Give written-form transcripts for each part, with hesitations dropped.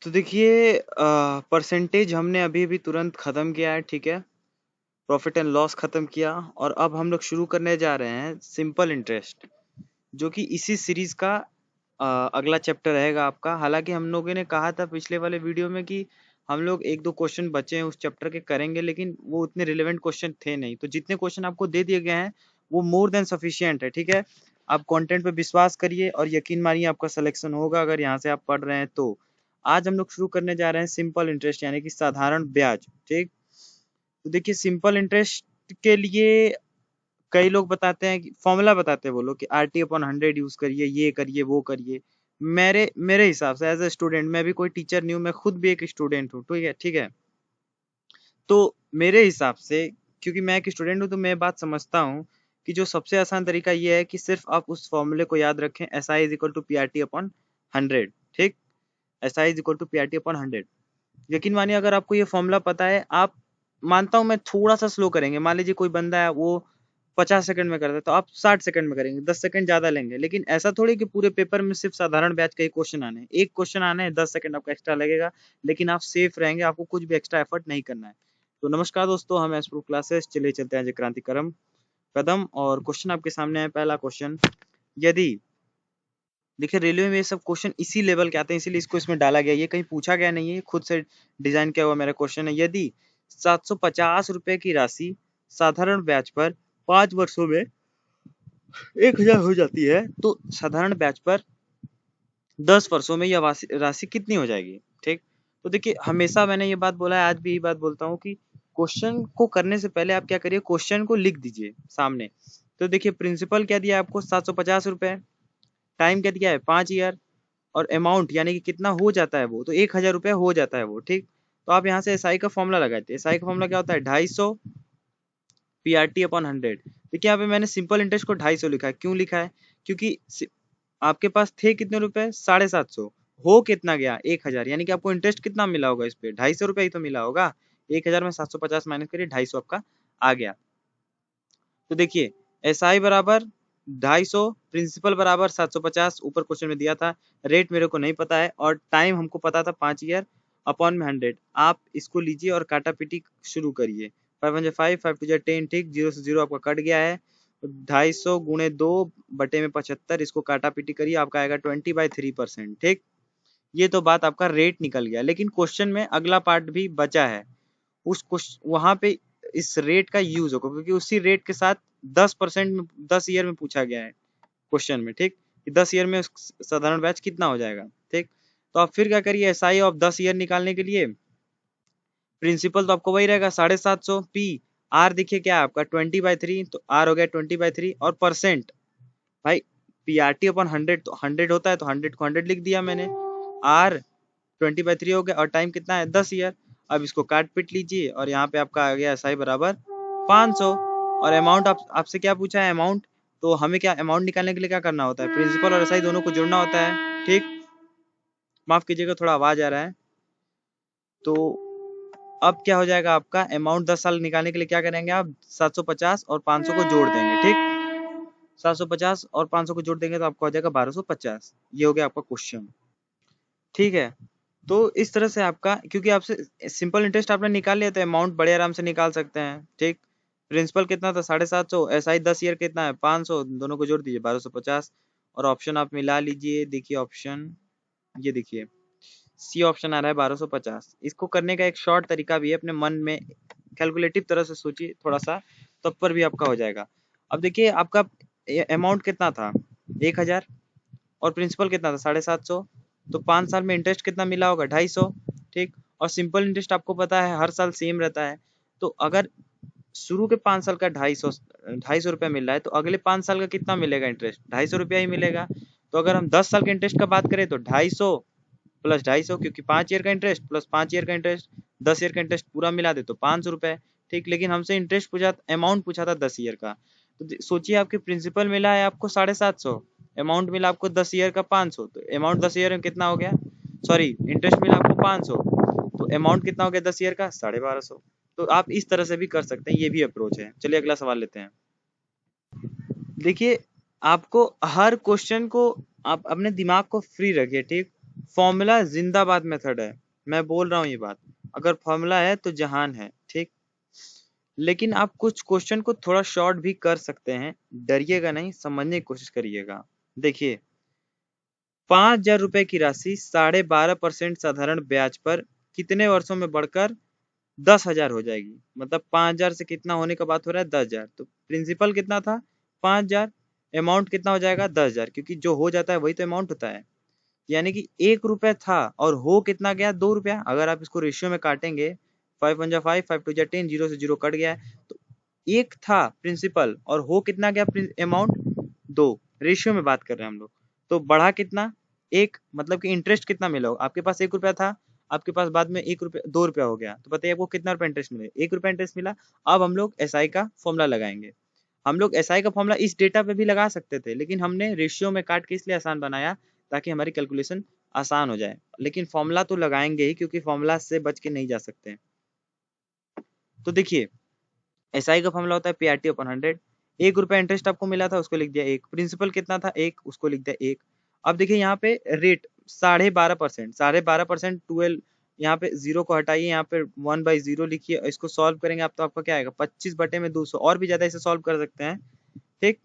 तो देखिए परसेंटेज हमने अभी अभी तुरंत खत्म किया है, ठीक है। प्रॉफिट एंड लॉस खत्म किया और अब हम लोग शुरू करने जा रहे हैं सिंपल इंटरेस्ट, जो कि इसी सीरीज का अगला चैप्टर रहेगा आपका। हालांकि हम लोगों ने कहा था पिछले वाले वीडियो में कि हम लोग एक दो क्वेश्चन बचे हैं उस चैप्टर के करेंगे, लेकिन वो उतने रिलेवेंट क्वेश्चन थे नहीं। तो जितने क्वेश्चन आपको दे दिए गए हैं वो मोर देन सफिशिएंट है, ठीक है। आप कंटेंट पे विश्वास करिए और यकीन मानिए आपका सिलेक्शन होगा अगर यहाँ से आप पढ़ रहे हैं तो। आज हम लोग शुरू करने जा रहे हैं सिंपल इंटरेस्ट यानी कि साधारण ब्याज, ठीक। तो देखिए सिंपल इंटरेस्ट के लिए कई लोग बताते हैं कि फॉर्मूला बताते हैं वो लोग कि RT/100 यूज करिए, ये करिए, वो करिए। मेरे मेरे हिसाब से एज ए स्टूडेंट, मैं भी कोई टीचर नहीं हूँ, मैं खुद भी एक स्टूडेंट हूँ, ठीक है, ठीक है। तो मेरे हिसाब से, क्योंकि मैं एक स्टूडेंट हूँ तो मैं बात समझता हूँ कि जो सबसे आसान तरीका ये है कि सिर्फ आप उस फॉर्मूले को याद रखें, SI = PRT/100, ठीक। SI = PRT/100। यकीन मानिए अगर आपको ये फॉर्मूला पता है, आप, मानता हूँ मैं, थोड़ा सा स्लो करेंगे। मान लीजिए कोई बंदा है वो 50 सेकंड में करता है तो आप 60 सेकंड में करेंगे, 10 सेकंड ज्यादा लेंगे। लेकिन ऐसा थोड़ी कि पूरे पेपर में सिर्फ साधारण ब्याज का ही क्वेश्चन आने हैं। एक क्वेश्चन आने हैं, 10 सेकंड आपका एक्स्ट्रा लगेगा, लेकिन आप सेफ रहेंगे, आपको कुछ भी एक्स्ट्रा एफर्ट नहीं करना है। तो नमस्कार दोस्तों, हम एस प्रो क्लासेस, चलिए चलते हैं आज क्रांतिक्रम कदम। और क्वेश्चन आपके सामने है। पहला क्वेश्चन, यदि, देखिए रेलवे में ये सब क्वेश्चन इसी लेवल के आते हैं, इसीलिए इसको इसमें डाला गया। ये कहीं पूछा गया नहीं है, खुद से डिजाइन किया हुआ मेरा क्वेश्चन है। यदि 750 रुपए की राशि साधारण ब्याज पर 5 वर्षों में 1000 हो जाती है, तो साधारण ब्याज पर 10 वर्षों में यह राशि कितनी हो जाएगी, ठीक। तो देखिए हमेशा मैंने ये बात बोला है, आज भी यही बात बोलता हूँ कि क्वेश्चन को करने से पहले आप क्या करिए, क्वेश्चन को लिख दीजिए सामने। तो देखिए प्रिंसिपल क्या दिया है आपको, 750 रुपए। टाइम क्या दिया है, 5 ईयर। और अमाउंट यानी कि कितना हो जाता है वो, तो 1000 रुपया हो जाता है वो, ठीक। तो आप यहाँ से एसआई का फॉर्मूला लगाते हैं। एसआई का फॉर्मूला क्या होता है, 250 PRT/100। देखिए यहाँ पे मैंने सिंपल इंटरेस्ट को 250 लिखा है। क्यों लिखा है, क्योंकि आपके पास थे कितने रुपए, 750। हो कितना गया, 1000, यानी कि आपको इंटरेस्ट कितना मिला होगा इस पे, 250 रुपया ही तो मिला होगा। 1000 में 750 माइनस करिए, 250 आपका आ गया। तो देखिए एसआई बराबर 250, प्रिंसिपल बराबर 750, ऊपर क्वेश्चन में दिया था। रेट मेरे को नहीं पता है और टाइम हमको पता था 5 ईयर, अपॉन में 100। आप इसको लीजिए और काटा पीटी शुरू करिए। 5 5 2 10, ठीक। 0 से 0 आपका कट गया है। 250 गुणे 2 बटे में 75, इसको काटा पीटी करिए, आपका आएगा 20/3%, ठीक। ये तो बात आपका रेट निकल गया, लेकिन क्वेश्चन में अगला पार्ट भी बचा है। वहां पे इस रेट का यूज होगा, क्योंकि उसी रेट के साथ 10% में 10 ईयर में पूछा गया है क्वेश्चन में, ठीक। 10 ईयर में साधारण ब्याज कितना हो जाएगा, ठीक। तो आप फिर क्या करिए, एसआई ऑफ 10 ईयर निकालने के लिए प्रिंसिपल तो आपको वही रहेगा 750। पी आर देखिए क्या है आपका 20/3, तो आर हो गया 20/3। और परसेंट, भाई PRT/100 तो 100 होता है, तो 100 को 100 लिख दिया मैंने। आर 20/3 हो गया और टाइम कितना है, 10 ईयर। अब इसको काट पीट लीजिए और यहाँ पे आपका आ गया एसआई बराबर 500। और अमाउंट आपसे क्या पूछा है, अमाउंट। तो हमें क्या अमाउंट निकालने के लिए क्या करना होता है, प्रिंसिपल और एसआई दोनों को जोड़ना होता है, ठीक। माफ कीजिएगा थोड़ा आवाज आ रहा है। तो अब क्या हो जाएगा आपका अमाउंट, 10 साल निकालने के लिए क्या करेंगे आप, 750 और 500 को जोड़ देंगे, ठीक। 750 और 500 को जोड़ देंगे तो आपको हो जाएगा 1250। ये हो गया आपका क्वेश्चन, ठीक है। तो इस तरह से आपका, क्योंकि आपसे सिंपल इंटरेस्ट आपने निकाल लिया तो अमाउंट बड़े आराम से निकाल सकते हैं, ठीक। प्रिंसिपल कितना था, 750। एसआई 10 ईयर कितना है, 500। दोनों को जोड़ दीजिए, 1250। और ऑप्शन आप मिला लीजिए, देखिए ऑप्शन, ये देखिए सी ऑप्शन आ रहा है 1250। इसको करने का एक शॉर्ट तरीका भी है, अपने मन में कैलकुलेटिव तरह से सोचिए थोड़ा सा, तब पर भी आपका हो जाएगा। अब देखिए आपका अमाउंट कितना था, 1000। और प्रिंसिपल कितना था, 750। तो 5 साल में इंटरेस्ट कितना मिला होगा, 250, ठीक। और सिंपल इंटरेस्ट आपको पता है हर साल सेम रहता है। तो अगर शुरू के 5 साल का 250 रुपया मिल रहा है, तो अगले 5 साल का कितना मिलेगा इंटरेस्ट, 250 रुपया ही मिलेगा। तो अगर हम 10 साल के इंटरेस्ट का बात करें तो 250 प्लस 250, क्योंकि 5 ईयर का इंटरेस्ट प्लस 5 ईयर का इंटरेस्ट, 10 ईयर का इंटरेस्ट पूरा मिला दे तो 500 रुपए, ठीक। लेकिन हमसे इंटरेस्ट पूछा, अमाउंट पूछा था 10 ईयर का। तो सोचिए आपके प्रिंसिपल मिला है आपको 750, अमाउंट मिला आपको 10 ईयर का 500, तो अमाउंट 10 ईयर में कितना हो गया, सॉरी इंटरेस्ट मिला आपको 500, तो अमाउंट कितना हो गया 10 ईयर का, 1250। तो आप इस तरह से भी कर सकते हैं, ये भी अप्रोच है। चलिए अगला सवाल लेते हैं। देखिए आपको हर क्वेश्चन को, आप अपने दिमाग को फ्री रखिए, ठीक। फॉर्मूला जिंदाबाद मेथड है, मैं बोल रहा हूँ ये बात। अगर फॉर्मूला है तो जहान है, ठीक। लेकिन आप कुछ क्वेश्चन को थोड़ा शॉर्ट भी कर सकते हैं, डरिएगा नहीं, समझने की कोशिश करिएगा। देखिए, 5,000 रुपए की राशि 12.5% साधारण ब्याज पर कितने वर्षों में बढ़कर 10,000 हो जाएगी। मतलब 5,000 से कितना होने का बात हो रहा है, 10,000। तो प्रिंसिपल कितना था, 5,000। अमाउंट कितना हो जाएगा, 10,000, क्योंकि जो हो जाता है वही तो अमाउंट होता है। यानी कि 1 रुपया था और हो कितना गया, 2 रुपया। अगर आप इसको रेशियो में काटेंगे, 5 1 5, 5 2 10, 0 से 0 कट गया है, तो एक था प्रिंसिपल और हो कितना गया, अमाउंट 2। रेशियो में बात कर रहे हैं हम लोग। तो बढ़ा कितना, एक। मतलब कि इंटरेस्ट कितना मिला होगा, आपके पास 1 रुपया था, आपके पास बाद में 1 रुपया 2 रुपया हो गया, तो बताइए आपको कितना रुपया इंटरेस्ट मिले, 1 रुपया इंटरेस्ट मिला। अब हम लोग एसआई का फॉर्मूला लगाएंगे। हम लोग एसआई का फॉर्मूला इस डेटा पे भी लगा सकते थे, लेकिन हमने रेशियो में काट के इसलिए आसान बनाया ताकि हमारी कैलकुलेशन आसान हो जाए। लेकिन फॉर्मूला तो लगाएंगे ही, क्योंकि फॉर्मूला से बच के नहीं जा सकते। तो देखिए, एसआई का फॉर्मूला होता है पीआरटी अपॉन 100। 1 रुपया इंटरेस्ट आपको मिला था, उसको लिख दिया 1। प्रिंसिपल कितना था, 1, उसको लिख दिया 1। अब देखिए यहाँ पे रेट 12.5%, 12.5% 12, यहाँ पे 0 को हटाइए, यहाँ पे 1/0 लिखिए, इसको सॉल्व करेंगे आप तो आपका क्या आएगा, 25/200। और भी ज्यादा इसे सॉल्व कर सकते हैं, ठीक।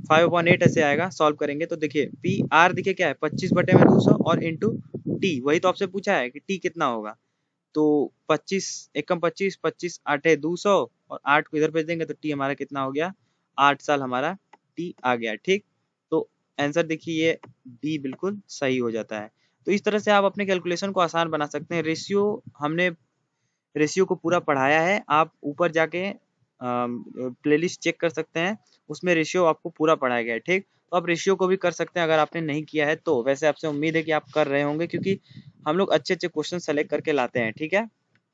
5/8 ऐसे आएगा, सॉल्व करेंगे तो देखिए पी आर देखिए क्या है, 25/200 और इंटू टी। वही तो आपसे पूछा है कि टी कितना होगा। तो 25 एकम 25, 25 8 200, और 8 को इधर भेज देंगे तो टी हमारा कितना हो गया, 8 साल हमारा टी आ गया, ठीक। तो आंसर देखिए ये बी बिल्कुल सही हो जाता है। तो इस तरह से आप अपने कैलकुलेशन को आसान बना सकते हैं। रेशियो, हमने रेशियो को पूरा पढ़ाया है, आप ऊपर जाके प्लेलिस्ट चेक कर सकते हैं, उसमें रेशियो आपको पूरा पढ़ाया गया है, ठीक। तो आप रेशियो को भी कर सकते हैं अगर आपने नहीं किया है तो। वैसे आपसे उम्मीद है कि आप कर रहे होंगे, क्योंकि हम लोग अच्छे अच्छे क्वेश्चन सेलेक्ट करके लाते हैं, ठीक है,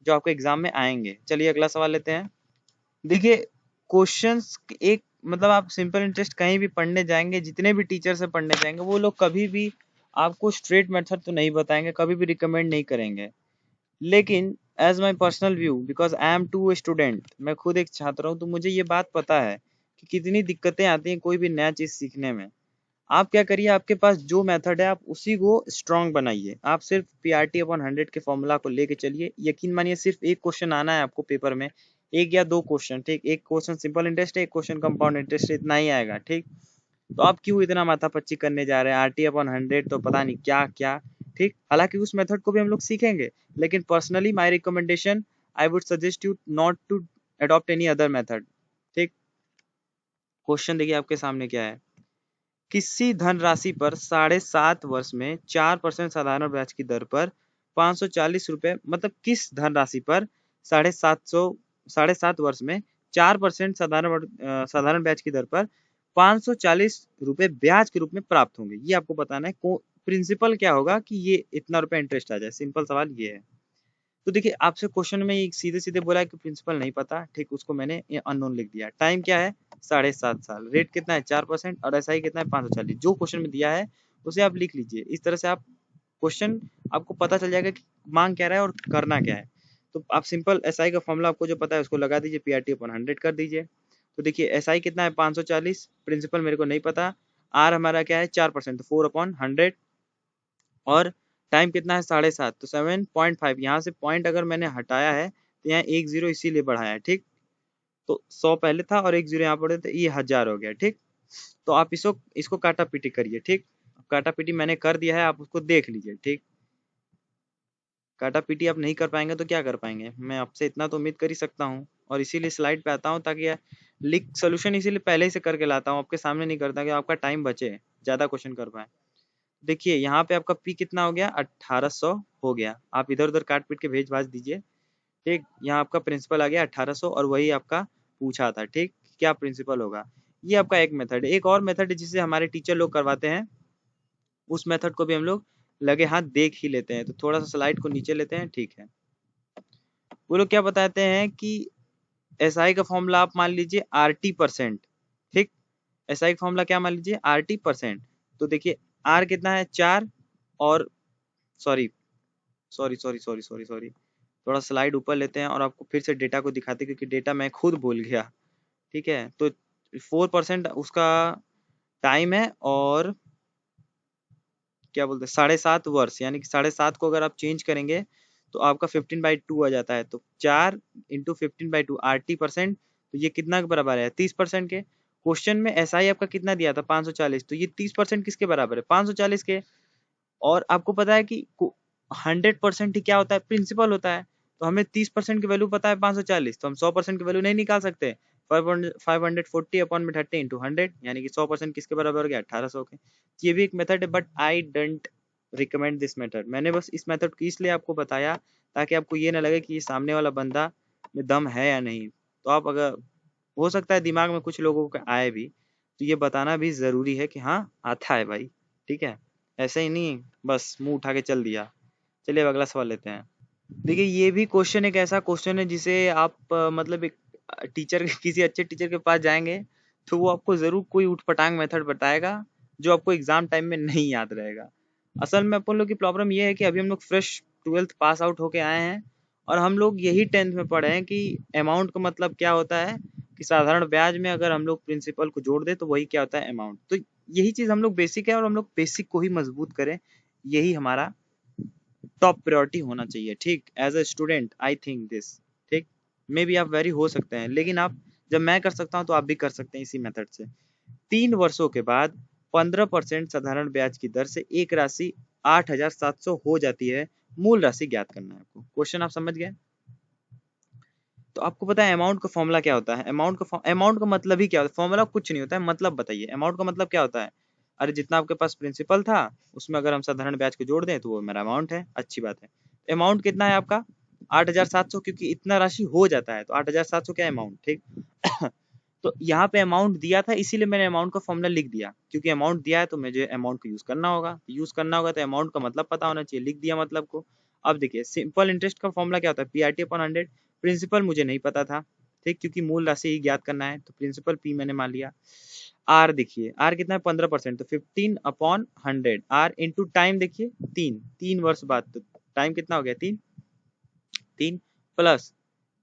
जो आपको एग्जाम में आएंगे। चलिए अगला सवाल लेते हैं। देखिए, क्वेश्चंस एक, मतलब आप सिंपल इंटरेस्ट कहीं भी पढ़ने जाएंगे, जितने भी टीचर से पढ़ने जाएंगे, वो लोग कभी भी आपको स्ट्रेट मेथड तो नहीं बताएंगे, कभी भी रिकमेंड नहीं करेंगे। लेकिन as my personal view, because I am too student, मैं खुद एक छात्र हूँ, तो मुझे ये बात पता है कि कितनी दिक्कतें आती हैं कोई भी नया चीज सीखने में। आप क्या करिए, आपके पास जो मेथड है आप उसी को स्ट्रॉन्ग बनाइए। आप सिर्फ पीआरटी अपॉन 100 के फॉर्मूला को लेके चलिए। यकीन मानिए सिर्फ एक क्वेश्चन आना है आपको पेपर में, एक या दो क्वेश्चन, ठीक। एक क्वेश्चन सिंपल इंटरेस्ट है, एक क्वेश्चन कंपाउंड इंटरेस्ट, इतना ही आएगा, ठीक। तो आप क्यों इतना माथापच्ची करने जा रहे हैं, आरटी अपॉन 100 तो पता नहीं क्या क्या, ठीक। हालांकि उस मेथड को भी हम लोग सीखेंगे, लेकिन personally my recommendation, I would suggest you not to adopt any other method, ठीक। क्वेश्चन देखिए आपके सामने क्या है। किसी धनराशि पर 7.5 वर्ष में 4% साधारण ब्याज की दर पर 540 रुपए, मतलब किस धनराशि पर 7.5 वर्ष में 4% साधारण ब्याज की दर पर 540 रुपए ब्याज के रूप में प्राप्त होंगे, ये आपको बताना है। प्रिंसिपल क्या होगा कि ये इतना रुपए इंटरेस्ट आ जाए, सिंपल सवाल ये है। तो देखिए आपसे क्वेश्चन में सीधे सीधे बोला है कि प्रिंसिपल नहीं पता, ठीक, उसको मैंने ये अननोन लिख दिया। टाइम क्या है, 7.5 साल। रेट कितना है, 4%, और एसआई कितना है, 540। जो क्वेश्चन में दिया है उसे आप लिख लीजिए। इस तरह से आप क्वेश्चन, आपको पता चल जाएगा कि मांग क्या रहा है और करना क्या है। तो आप सिंपल एसआई का फॉर्मूला आपको जो पता है उसको लगा दीजिए, पीआरटी अपॉन 100 कर दीजिए। तो देखिए एसआई कितना है, 540। प्रिंसिपल मेरे को नहीं पता। आर हमारा क्या है, 4%, तो 4/100। और टाइम कितना है, 7.5, तो 7.5। यहाँ से पॉइंट अगर मैंने हटाया है तो यहाँ एक जीरो इसीलिए बढ़ाया है, ठीक। तो 100 पहले था और एक जीरो यहाँ पड़े, तो ये 1000 हो गया, ठीक। तो आप इसको काटा पीटी करिए, ठीक। काटा पीटी मैंने कर दिया है, आप उसको देख लीजिए, ठीक। काटा पीटी आप नहीं कर पाएंगे तो क्या कर पाएंगे, मैं आपसे इतना तो उम्मीद कर ही सकता हूँ। और इसीलिए स्लाइड पे आता हूँ, ताकि लिख सोल्यूशन इसीलिए पहले ही से करके लाता हूँ, आपके सामने नहीं करता कि आपका टाइम बचे, ज्यादा क्वेश्चन कर पाए। देखिए यहाँ पे आपका पी कितना हो गया, 1800 हो गया। आप इधर उधर काट पीट के भेज भाज दीजिए, ठीक। यहाँ आपका प्रिंसिपल आ गया 1800, और वही आपका पूछा था, ठीक, क्या प्रिंसिपल होगा। ये आपका एक मेथड है। एक और मेथड है जिसे हमारे टीचर लोग करवाते हैं, उस मेथड को भी हम लोग लगे हाथ देख ही लेते हैं। तो थोड़ा सा स्लाइड को नीचे लेते हैं, ठीक है। वो लोग क्या बताते हैं कि एसआई का फॉर्मूला आप मान लीजिए आरटी परसेंट, ठीक। एसआई का फॉर्मूला क्या मान लीजिए, आरटी परसेंट। तो देखिए आर कितना है, 4, और sorry sorry sorry sorry sorry sorry, थोड़ा स्लाइड ऊपर लेते हैं और आपको फिर से डेटा को दिखाते हैं, क्योंकि डेटा मैं खुद भूल गया, ठीक है। तो 4% उसका टाइम है, और क्या बोलते हैं 7.5 वर्ष, यानी कि 7.5 को अगर आप चेंज करेंगे तो आपका 15/2 आ जाता है। तो 4 इंटू 15/2 RT%, तो ये कितना के बराबर है 30% के। क्वेश्चन में SI आपका कितना दिया था 540, तो ये 30% किसके बराबर है 540 के। और आपको पता है कि 100% ही क्या होता है प्रिंसिपल होता है। तो हमें 30% की वैल्यू पता है 540, तो हम 100% की वैल्यू नहीं निकाल सकते। 540 अपॉन में 30 इंटू 100, यानी कि 100% किसके बराबर हो गया 1800 के। ये भी एक मेथड है, but I don't recommend this method. मैंने बस इस मेथड को इसलिए आपको बताया ताकि आपको ये ना लगे कि सामने वाला बंदा में दम है या नहीं। तो आप अगर हो सकता है दिमाग में कुछ लोगों का आए भी, तो ये बताना भी जरूरी है कि हाँ आता है भाई, ठीक है, ऐसे ही नहीं बस मुंह उठा के चल दिया। चलिए अब अगला सवाल लेते हैं। देखिए ये भी क्वेश्चन एक ऐसा क्वेश्चन है जिसे आप मतलब एक टीचर किसी अच्छे टीचर के पास जाएंगे तो वो आपको जरूर कोई उठपटांग मेथड बताएगा जो आपको एग्जाम टाइम में नहीं याद रहेगा। असल में अपन लोग की प्रॉब्लम ये है कि अभी हम लोग फ्रेश 12th पास आउट होके आए हैं और हम लोग यही 10th में पढ़े हैं कि अमाउंट का मतलब क्या होता है, कि साधारण ब्याज में अगर हम लोग प्रिंसिपल को जोड़ दे तो वही क्या होता है अमाउंट। तो यही चीज हम लोग बेसिक है और हम लोग बेसिक को ही मजबूत करें, यही हमारा टॉप प्रायोरिटी होना चाहिए। ठीक, as a student I think this. ठीक, मे बी आप वेरी हो सकते हैं, लेकिन आप जब मैं कर सकता हूं तो आप भी कर सकते हैं इसी मेथड से। 3 वर्षों के बाद 15% साधारण ब्याज की दर से एक राशि 8700 हो जाती है, मूल राशि ज्ञात करना है आपको। क्वेश्चन आप समझ गए। तो आपको पता है अमाउंट का फॉर्मूला क्या होता है, अमाउंट का मतलब ही क्या होता है, फॉर्मूला कुछ नहीं होता है, मतलब बताइए अमाउंट का मतलब क्या होता है। अरे जितना आपके पास प्रिंसिपल था उसमें अगर हम साधारण ब्याज को जोड़ दें तो वो मेरा अमाउंट है, अच्छी बात है। अमाउंट कितना है आपका 8700, क्योंकि इतना राशि हो जाता है तो 8700 क्या अमाउंट। ठीक तो यहाँ पे अमाउंट दिया था इसीलिए मैंने अमाउंट का फॉर्मूला लिख दिया, क्योंकि अमाउंट दिया है तो मुझे अमाउंट को यूज करना होगा तो अमाउंट का मतलब पता होना चाहिए, लिख दिया मतलब को। अब देखिए सिंपल इंटरेस्ट का फॉर्मूला क्या होता है PRT/100। प्रिंसिपल मुझे नहीं पता था, ठीक, क्योंकि मूल राशि ही ज्ञात करना है तो प्रिंसिपल P मैंने मान लिया। आर देखिए आर कितना है 15%, तो 15/100 आर इंटू टाइम देखिए 3 वर्ष बाद, तो टाइम कितना हो गया 3 प्लस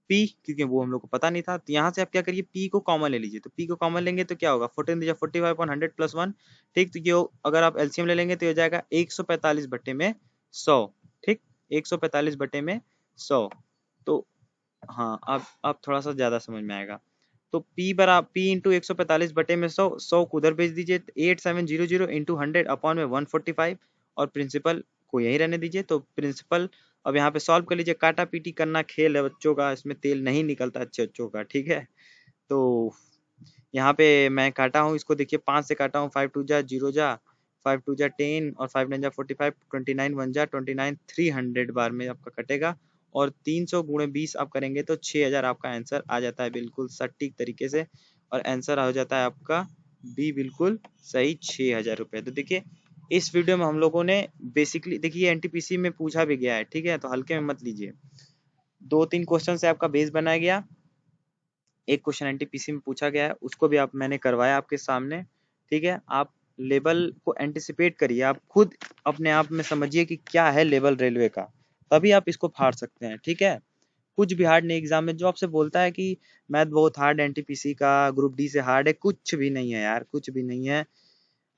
P, क्योंकि वो हम लोग को पता नहीं था तो यहाँ से आप क्या करिए P को कॉमन ले लीजिए। तो P को कॉमन लेंगे तो क्या होगा 14 45/100 प्लस 1। ठीक, तो ये अगर आप एलसीएम ले लेंगे तो ये हो जाएगा 145/100। ठीक, 145/100। तो हाँ अब थोड़ा सा ज्यादा समझ में आएगा। तो P इंटू 145/100, 100 को उधर भेज दीजिए 8700 इंटू 100 अपॉन में 145, और प्रिंसिपल को यही रहने दीजिए। तो प्रिंसिपल अब यहाँ पे सॉल्व कर लीजिए, काटा पीटी करना खेल है बच्चों का, इसमें तेल नहीं निकलता अच्छे बच्चों का, ठीक है। तो यहाँ पे मैं काटा हूँ इसको, देखिए 5 से काटा हूँ, 5 2 जा 0 जा, 5 2 जा 10 और 5 9 जा 45, 29 1 जा 29, 300 बार में आपका कटेगा। और 300 गुणे 20 आप करेंगे तो 6000 आपका आंसर आ जाता है बिल्कुल सटीक तरीके से। और आंसर हो जाता है आपका बी बिल्कुल सही 6000 रुपये। तो देखिए इस वीडियो में हम लोगों ने बेसिकली देखिए एनटीपीसी में पूछा भी गया है, ठीक है, तो हल्के में मत लीजिए। 2-3 क्वेश्चन से आपका बेस बनाया गया, एक क्वेश्चन एनटीपीसी में पूछा गया है उसको भी आप मैंने करवाया आपके सामने, ठीक है। आप लेवल को एंटिसिपेट करिए, आप खुद अपने आप में समझिए कि क्या है लेवल रेलवे का, तभी आप इसको फाड़ सकते हैं, ठीक है। कुछ भी हार्ड नहीं एग्जाम में, जो आपसे बोलता है कि मैथ बहुत हार्ड एनटीपीसी का ग्रुप डी से हार्ड है, कुछ भी नहीं है यार, कुछ भी नहीं है।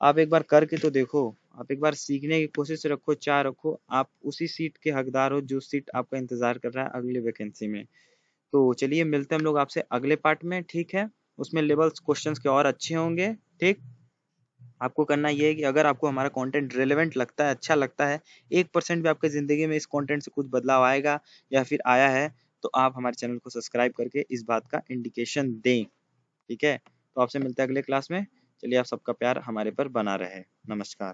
आप एक बार करके तो देखो, आप एक बार सीखने की कोशिश रखो, चाह रखो, आप उसी सीट के हकदार हो जो सीट आपका इंतजार कर रहा है अगले वैकेंसी में। तो चलिए मिलते हैं हम लोग आपसे अगले पार्ट में, ठीक है। उसमें लेवल्स क्वेश्चंस के और अच्छे होंगे, ठीक। आपको करना ये है कि अगर आपको हमारा कंटेंट रेलेवेंट लगता है, अच्छा लगता है, 1% भी आपके जिंदगी में इस कंटेंट से कुछ बदलाव आएगा या फिर आया है, तो आप हमारे चैनल को सब्सक्राइब करके इस बात का इंडिकेशन दें, ठीक है। तो आपसे मिलते हैं अगले क्लास में। चलिए आप सबका प्यार हमारे पर बना रहे। नमस्कार।